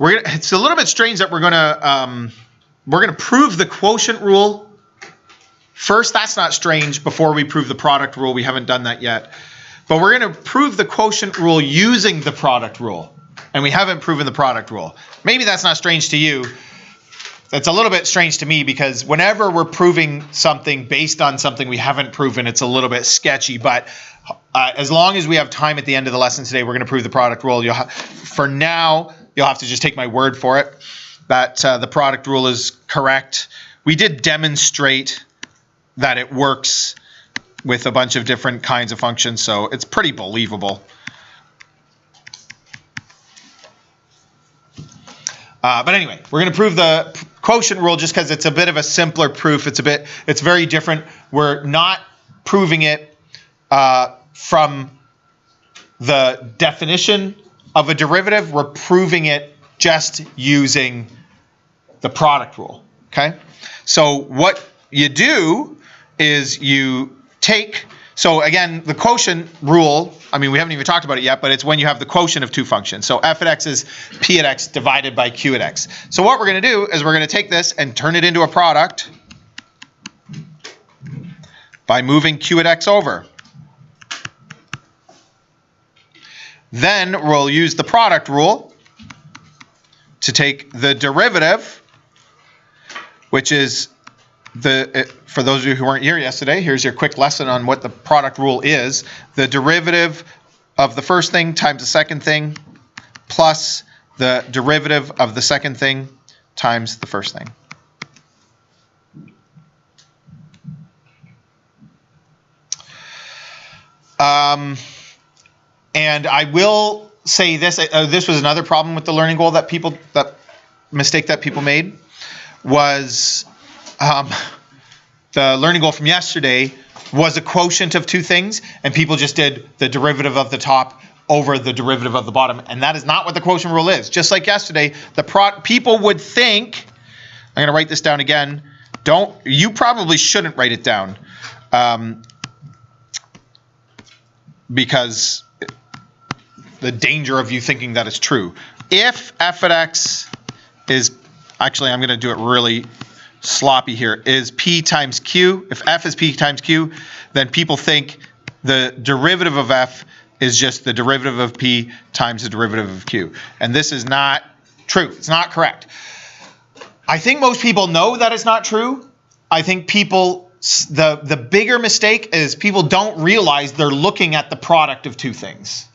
It's a little bit strange that we're gonna prove the quotient rule first. That's not strange. Before we prove the product rule, we haven't done that yet. But we're going to prove the quotient rule using the product rule, and we haven't proven the product rule. Maybe that's not strange to you. That's a little bit strange to me, because whenever we're proving something based on something we haven't proven, it's a little bit sketchy. But as long as we have time at the end of the lesson today, we're going to prove the product rule. For now, you'll have to just take my word for it that the product rule is correct. We did demonstrate that it works with a bunch of different kinds of functions, so it's pretty believable. But anyway, we're going to prove the quotient rule just because it's a bit of a simpler proof. It's very different. We're not proving it from the definition of a derivative. We're proving it just using the product rule. Okay? So what you do is you take, so again, the quotient rule, I mean, we haven't even talked about it yet, but it's when you have the quotient of two functions. So f at x is p at x divided by q at x. So what we're going to do is we're going to take this and turn it into a product by moving q at x over. Then we'll use the product rule to take the derivative, which is for those of you who weren't here yesterday, here's your quick lesson on what the product rule is. The derivative of the first thing times the second thing plus the derivative of the second thing times the first thing. And I will say this, this was another problem with the learning goal that mistake that people made was the learning goal from yesterday was a quotient of two things, and people just did the derivative of the top over the derivative of the bottom, and that is not what the quotient rule is. Just like yesterday, people would think, I'm going to write this down again, you probably shouldn't write it down because the danger of you thinking that it's true. If f at x is, actually I'm going to do it really sloppy here, is p times q. If f is p times q, then people think the derivative of f is just the derivative of p times the derivative of q. And this is not true. It's not correct. I think most people know that it's not true. I think the bigger mistake is people don't realize they're looking at the product of two things.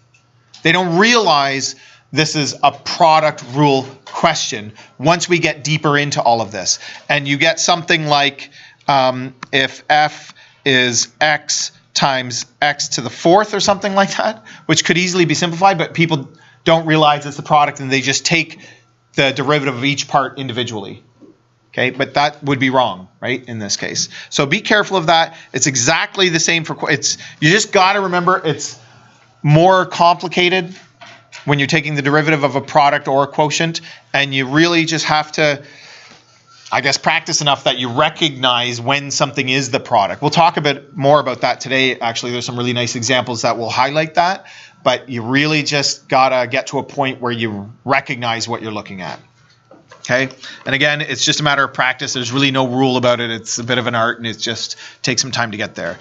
They don't realize this is a product rule question once we get deeper into all of this. And you get something like if f is x times x to the fourth or something like that, which could easily be simplified, but people don't realize it's the product and they just take the derivative of each part individually. Okay, but that would be wrong, right, in this case. So be careful of that. It's exactly the same for, you just got to remember it's more complicated when you're taking the derivative of a product or a quotient, and you really just have to, I guess, practice enough that you recognize when something is the product. We'll talk a bit more about that today. Actually, there's some really nice examples that will highlight that, but you really just gotta get to a point where you recognize what you're looking at. Okay, and again, it's just a matter of practice. There's really no rule about it. It's a bit of an art, and it just takes some time to get there.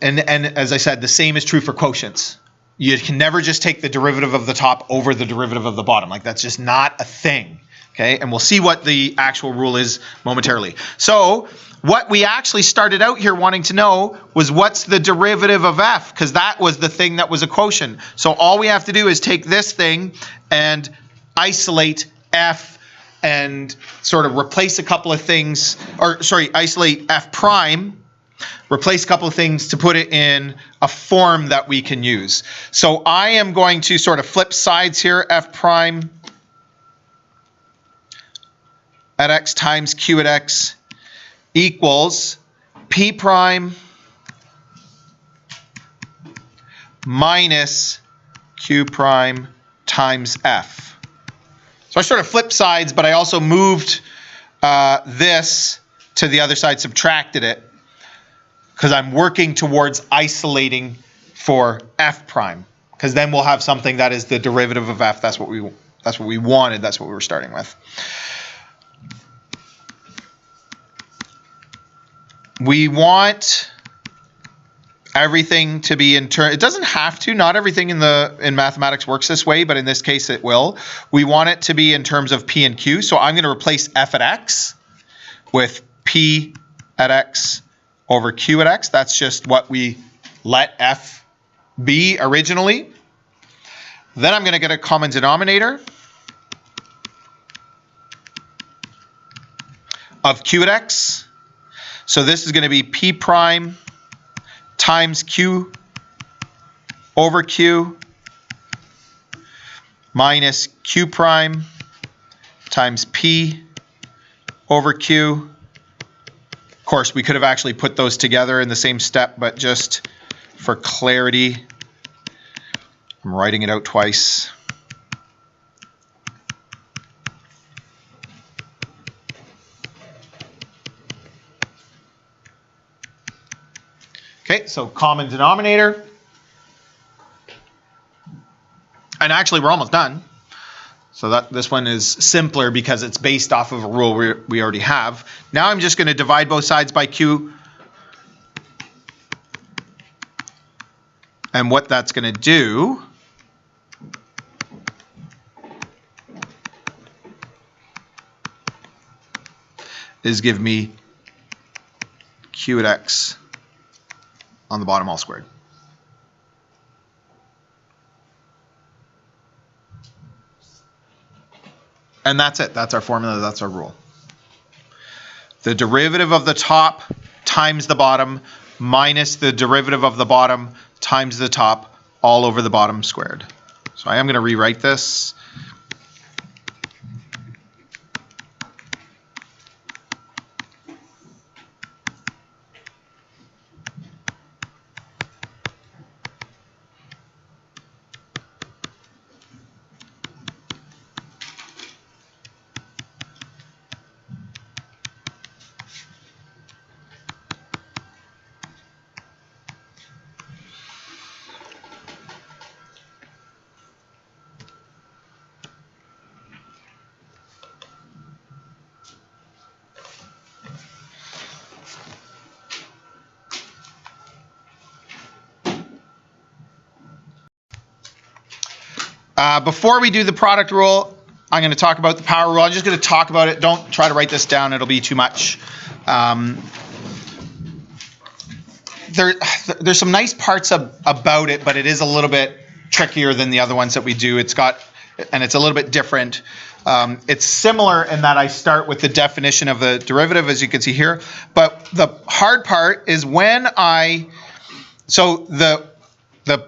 And as I said, the same is true for quotients. You can never just take the derivative of the top over the derivative of the bottom. Like, that's just not a thing. Okay, and we'll see what the actual rule is momentarily. So what we actually started out here wanting to know was what's the derivative of f, because that was the thing that was a quotient. So all we have to do is take this thing and isolate f and sort of replace a couple of things, isolate f prime, replace a couple of things to put it in a form that we can use. So I am going to sort of flip sides here, f prime at x times q at x equals p prime minus q prime times f. So I sort of flipped sides, but I also moved this to the other side, subtracted it, because I'm working towards isolating for f prime, because then we'll have something that is the derivative of f. That's what we That's what we wanted. That's what we were starting with. We want everything to be in terms. It doesn't have to. Not everything in mathematics works this way, but in this case it will. We want it to be in terms of P and Q. So I'm going to replace f at x with P at x over Q at x. That's just what we let f be originally. Then I'm going to get a common denominator of Q at x. So this is going to be P prime times Q over Q minus Q prime times P over Q. Of course, we could have actually put those together in the same step, but just for clarity, I'm writing it out twice. Okay, so common denominator. And actually, we're almost done. So this one is simpler because it's based off of a rule we already have. Now I'm just going to divide both sides by Q. And what that's going to do is give me Q at x on the bottom all squared. And that's it. That's our formula. That's our rule. The derivative of the top times the bottom minus the derivative of the bottom times the top all over the bottom squared. So I am going to rewrite this. Before we do the product rule, I'm going to talk about the power rule. I'm just going to talk about it. Don't try to write this down. It'll be too much. There's some nice parts about it, but it is a little bit trickier than the other ones that we do. It's a little bit different. It's similar in that I start with the definition of the derivative, as you can see here. But the hard part is the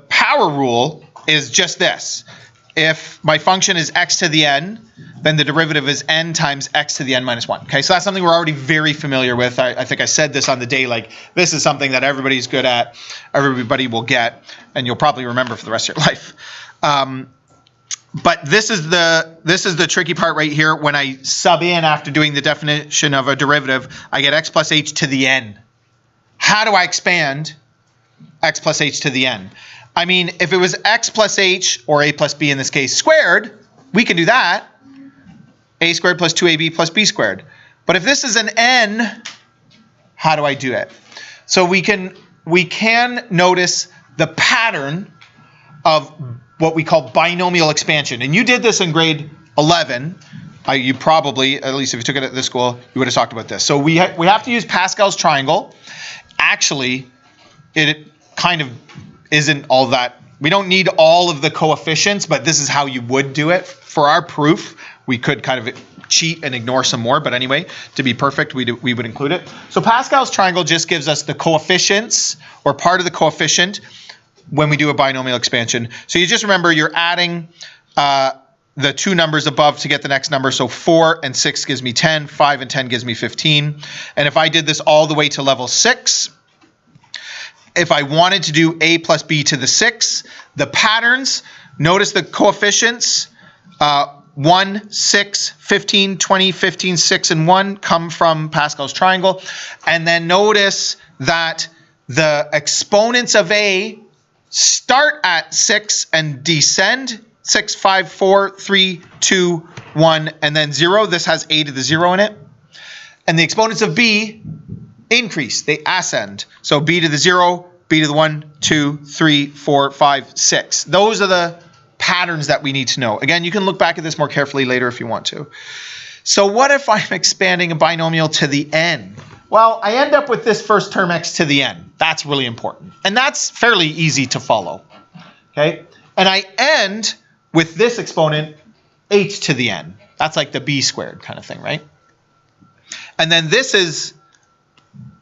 power rule is just this. If my function is x to the n, then the derivative is n times x to the n minus 1. Okay, so that's something we're already very familiar with. I think I said this on the day, like this is something that everybody's good at, everybody will get, and you'll probably remember for the rest of your life. But this is the tricky part right here. When I sub in after doing the definition of a derivative, I get x plus h to the n. How do I expand x plus h to the n? I mean, if it was x plus h, or a plus b in this case, squared, we can do that. A squared plus 2ab plus b squared. But if this is an n, how do I do it? So we can notice the pattern of what we call binomial expansion. And you did this in grade 11. You probably, at least if you took it at this school, you would have talked about this. So we have to use Pascal's triangle. Actually, it kind of isn't all that. We don't need all of the coefficients, but this is how you would do it. For our proof, we could kind of cheat and ignore some more, but anyway, to be perfect, we would include it. So Pascal's triangle just gives us the coefficients, or part of the coefficient, when we do a binomial expansion. So you just remember you're adding the two numbers above to get the next number. So 4 and 6 gives me 10, 5 and 10 gives me 15. And if I did this all the way to level 6, if I wanted to do a plus b to the 6, the patterns, notice the coefficients, 1, 6, 15, 20, 15, 6, and 1 come from Pascal's triangle. And then notice that the exponents of a start at 6 and descend 6, 5, 4, 3, 2, 1, and then 0. This has a to the 0 in it. And the exponents of b increase. They ascend. So b to the 0, b to the 1, 2, 3, 4, 5, 6. Those are the patterns that we need to know. Again, you can look back at this more carefully later if you want to. So what if I'm expanding a binomial to the n? Well, I end up with this first term x to the n. That's really important. And that's fairly easy to follow. Okay? And I end with this exponent h to the n. That's like the b squared kind of thing, right? And then this is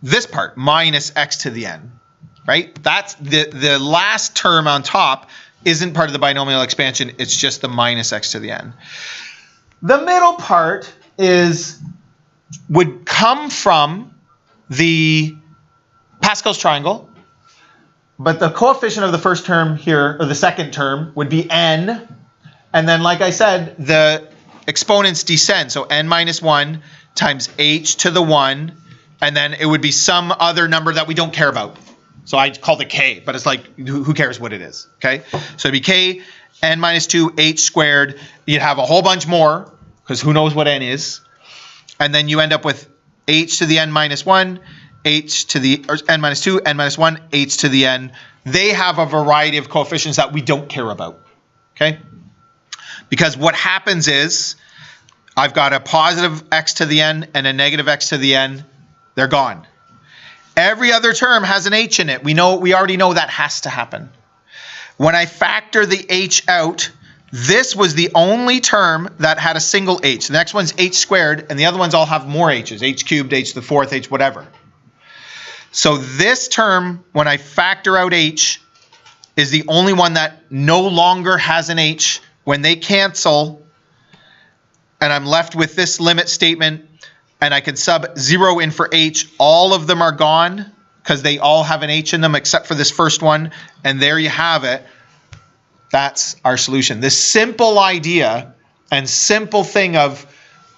this part, minus x to the n, right? That's the last term on top isn't part of the binomial expansion. It's just the minus x to the n. The middle part would come from the Pascal's triangle, but the coefficient of the first term here, or the second term, would be n. And then, like I said, the exponents descend. So n minus 1 times h to the 1, and then it would be some other number that we don't care about. So I called it k, but it's like, who cares what it is, okay? So it'd be k, n minus 2, h squared. You'd have a whole bunch more, because who knows what n is. And then you end up with h to the n minus 1, h to the, or n minus 2, n minus 1, h to the n. They have a variety of coefficients that we don't care about, okay? Because what happens is, I've got a positive x to the n and a negative x to the n. They're gone. Every other term has an h in it. We already know that has to happen. When I factor the h out, this was the only term that had a single h. The next one's h squared, and the other ones all have more h's. H cubed, h to the fourth, h whatever. So this term, when I factor out h, is the only one that no longer has an h. When they cancel, and I'm left with this limit statement, and I can sub 0 in for h, all of them are gone because they all have an h in them except for this first one, and there you have it. That's our solution. This simple idea and simple thing of,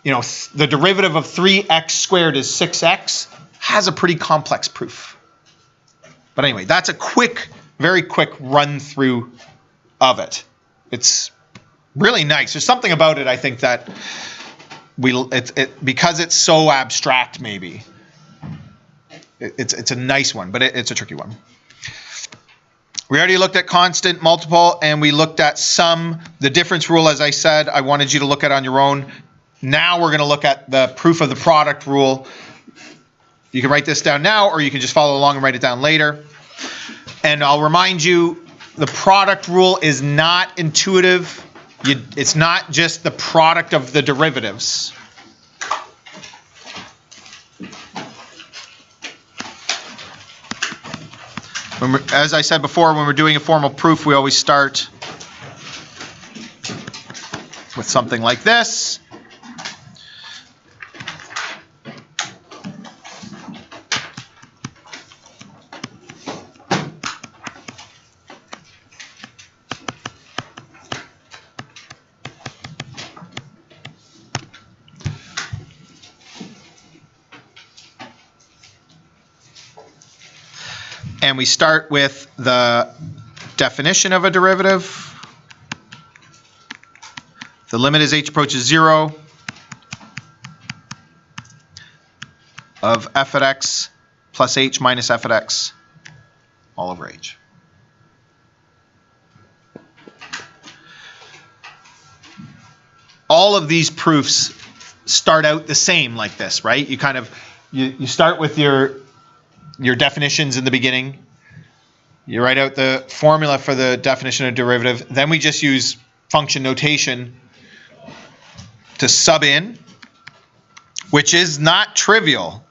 the derivative of 3x squared is 6x has a pretty complex proof. But anyway, that's a very quick run through of it. It's really nice. There's something about it, I think, that because it's so abstract, maybe it's a nice one, but it's a tricky one. We already looked at constant, multiple, and we looked at sum. The difference rule, as I said, I wanted you to look at on your own. Now we're going to look at the proof of the product rule. You can write this down now, or you can just follow along and write it down later. And I'll remind you, the product rule is not intuitive. It's not just the product of the derivatives. As I said before, when we're doing a formal proof, we always start with something like this. And we start with the definition of a derivative. The limit as h approaches 0 of f at x plus h minus f at x all over h. All of these proofs start out the same like this, right? You start with your definitions in the beginning. You write out the formula for the definition of derivative. Then we just use function notation to sub in, which is not trivial.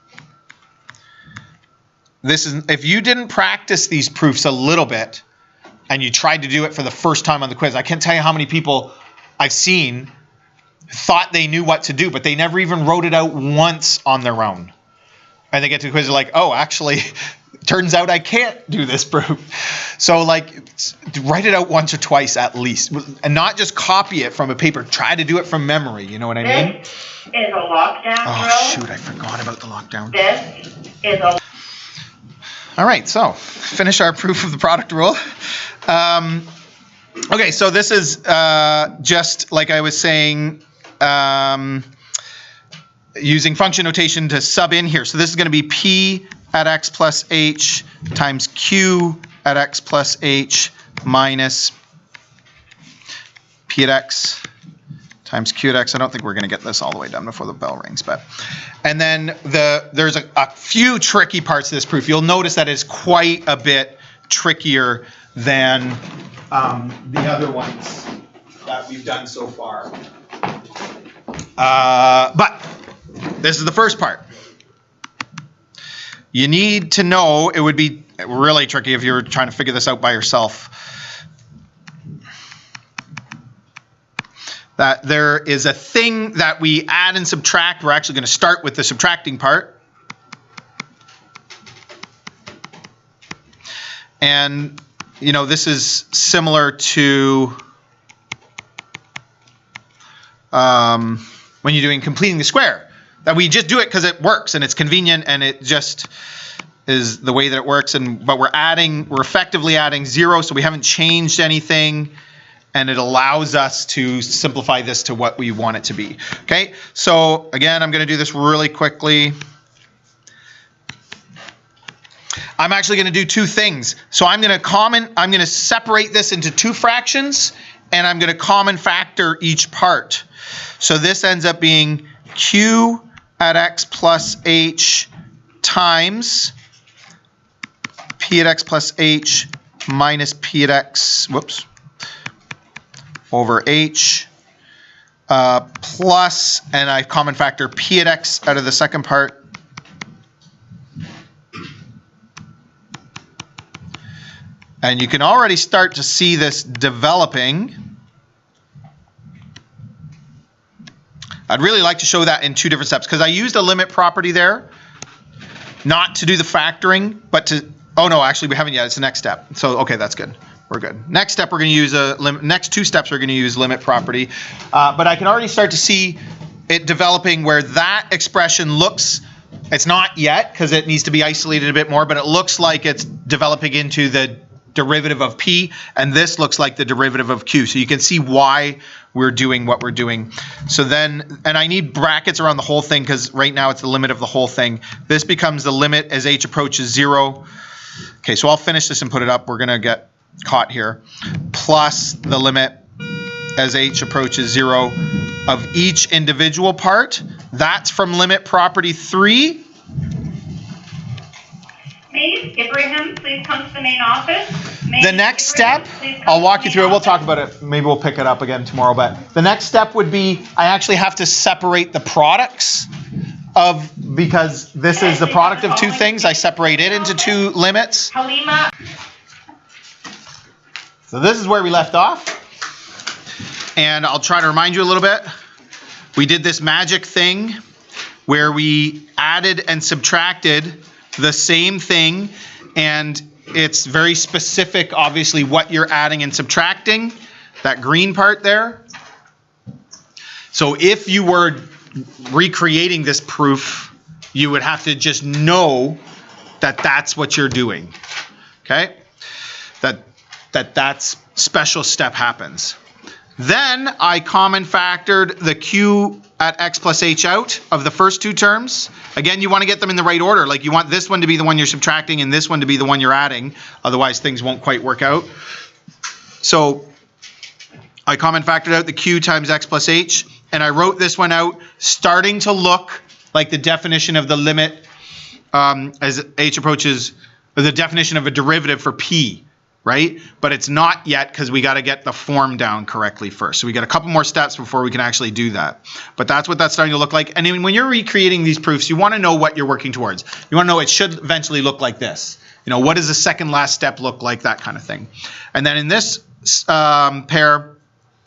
If you didn't practice these proofs a little bit and you tried to do it for the first time on the quiz, I can't tell you how many people I've seen thought they knew what to do, but they never even wrote it out once on their own. And they get to the quiz, they're like, oh, actually, turns out I can't do this proof. So write it out once or twice at least. And not just copy it from a paper. Try to do it from memory. You know what I mean? This is a lockdown drill. Oh, shoot, I forgot about the lockdown. This is a... All right, so finish our proof of the product rule. Okay, so this is just like I was saying, using function notation to sub in here. So this is going to be p at x plus h times q at x plus h minus p at x times q at x. I don't think we're going to get this all the way done before the bell rings, but. And then there's a few tricky parts of this proof. You'll notice that it's quite a bit trickier than the other ones that we've done so far. But this is the first part. You need to know, it would be really tricky if you were trying to figure this out by yourself, that there is a thing that we add and subtract. We're actually going to start with the subtracting part. And, you know, this is similar to when you're doing completing the square. That we just do it because it works and it's convenient and it just is the way that it works. But we're effectively adding 0, so we haven't changed anything. And it allows us to simplify this to what we want it to be. Okay, so again, I'm going to do this really quickly. I'm actually going to do two things. So I'm going to separate this into two fractions, and I'm going to common factor each part. So this ends up being q at x plus h times p at x plus h minus p at x, whoops, over h plus, and I common factor p at x out of the second part. And you can already start to see this developing. I'd really like to show that in two different steps because I used a limit property there, not to do the factoring, but to, oh no, actually we haven't yet, it's the next step. So, okay, that's good. We're good. Next step, we're going to use next two steps, we're going to use limit property. But I can already start to see it developing where that expression looks, it's not yet because it needs to be isolated a bit more, but it looks like it's developing into the derivative of p, and this looks like the derivative of q. So you can see why we're doing what we're doing. So then, and I need brackets around the whole thing because right now it's the limit of the whole thing. This becomes the limit as h approaches 0. Okay, so I'll finish this and put it up. We're going to get caught here. Plus the limit as h approaches 0 of each individual part. That's from limit property 3. Maybe Ibrahim, please come to the main office. The next step, I'll walk you through it. We'll talk about it. Maybe we'll pick it up again tomorrow. But the next step would be I actually have to separate the products of, because this is the product of two things. I separate it into two limits. Halima. So this is where we left off. And I'll try to remind you a little bit. We did this magic thing where we added and subtracted the same thing, and it's very specific, obviously, what you're adding and subtracting, that green part there. So if you were recreating this proof, you would have to just know that that's what you're doing, okay? That special step happens. Then I common factored the q at x plus h out of the first two terms. Again, you want to get them in the right order. Like you want this one to be the one you're subtracting and this one to be the one you're adding. Otherwise, things won't quite work out. So I common factored out the q times x plus h, and I wrote this one out starting to look like the definition of the limit as h approaches, or the definition of a derivative for p. Right? But it's not yet because we got to get the form down correctly first. So we got a couple more steps before we can actually do that. But that's what that's starting to look like. And then when you're recreating these proofs, you want to know what you're working towards. You want to know it should eventually look like this. You know, what does the second last step look like? That kind of thing. And then in this pair,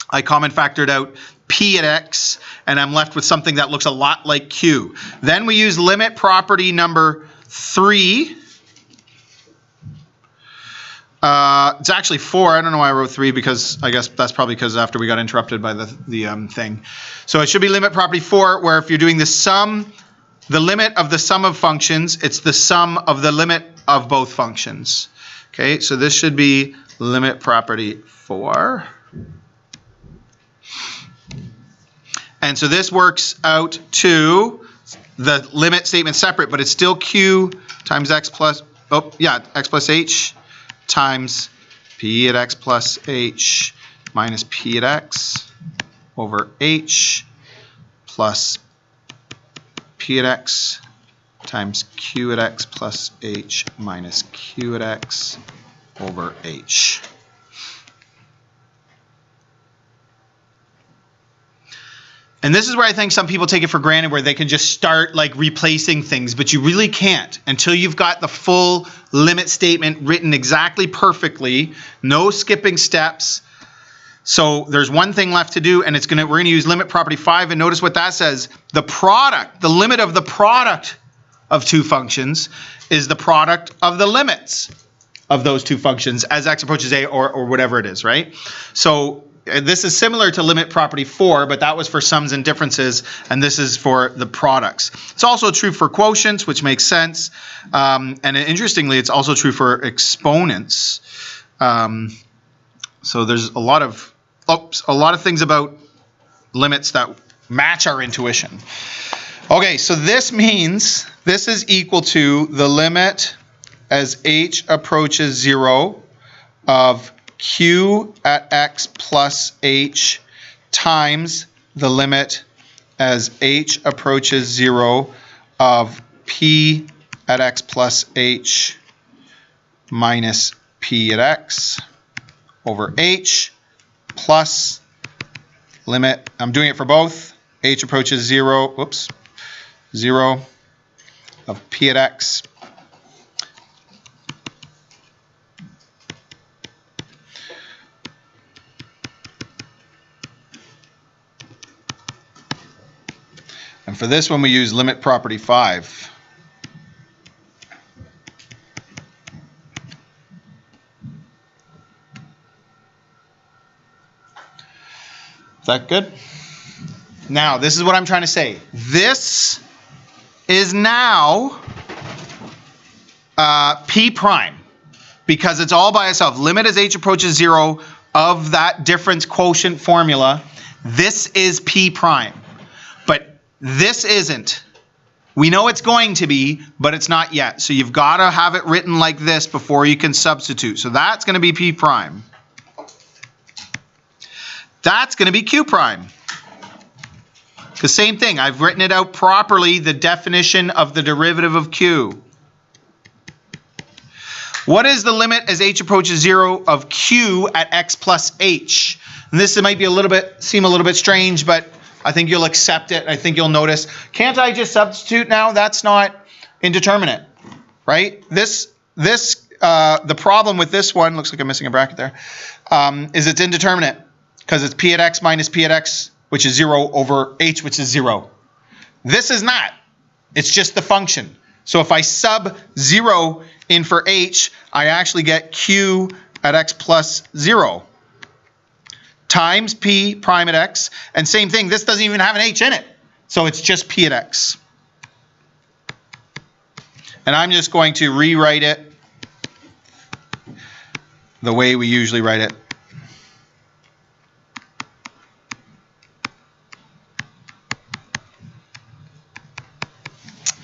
I common factored out p at x, and I'm left with something that looks a lot like q. Then we use limit property number 3. It's actually 4. I don't know why I wrote 3 because I guess that's probably because after we got interrupted by the thing. So it should be limit property 4, where if you're doing the sum, the limit of the sum of functions, it's the sum of the limit of both functions. Okay, so this should be limit property 4. And so this works out to the limit statement separate, but it's still q times x plus, x plus h times p at x plus h minus p at x over h plus p at x times q at x plus h minus q at x over h. And this is where I think some people take it for granted, where they can just start like replacing things, but you really can't until you've got the full limit statement written exactly perfectly, no skipping steps. So there's one thing left to do, and we're going to use limit property 5, and notice what that says. The product, the limit of the product of two functions is the product of the limits of those two functions as x approaches a or whatever it is, right? So this is similar to limit property 4, but that was for sums and differences, and this is for the products. It's also true for quotients, which makes sense, and interestingly, it's also true for exponents. So there's a lot of things about limits that match our intuition. Okay, so this means this is equal to the limit as h approaches 0 of q at x plus h times the limit as h approaches 0 of p at x plus h minus p at x over h plus limit, I'm doing it for both, h approaches 0 of p at x and for this one we use limit property 5. Is that good? Now, this is what I'm trying to say. This is now p prime because it's all by itself. Limit as h approaches 0 of that difference quotient formula. This is p prime. But this isn't. We know it's going to be, but it's not yet. So you've got to have it written like this before you can substitute. So that's going to be p prime. That's going to be q prime. The same thing, I've written it out properly, the definition of the derivative of q. What is the limit as h approaches 0 of q at x plus h? And this might be seem a little bit strange, but I think you'll accept it. I think you'll notice. Can't I just substitute now? That's not indeterminate, right? The problem with this one, looks like I'm missing a bracket there, is it's indeterminate because it's p at x minus p at x, which is 0 over h, which is 0. This is not. It's just the function. So if I sub 0 in for h, I actually get q at x plus 0 times p prime at x. And same thing, this doesn't even have an h in it. So it's just p at x. And I'm just going to rewrite it the way we usually write it.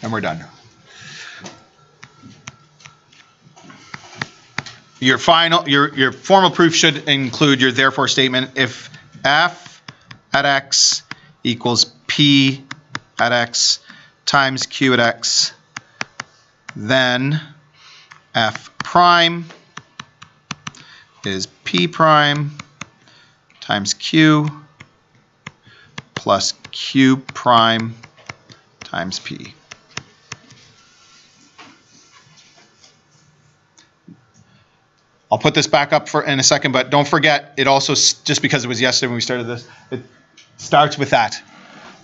And we're done. Your formal proof should include your therefore statement. If f at x equals p at x times q at x, then f prime is p prime times q plus q prime times p. I'll put this back up in a second, but don't forget, it also, just because it was yesterday when we started this, it starts with that,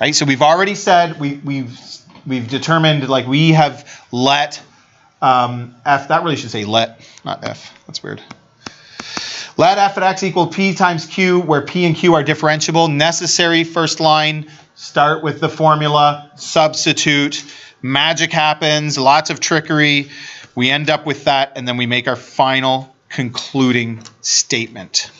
right? So we've already said, we've determined, like we have let f, that really should say let, not f, that's weird. Let f at x equal p times q, where p and q are differentiable. Necessary, first line, start with the formula, substitute, magic happens, lots of trickery. We end up with that, and then we make our final concluding statement.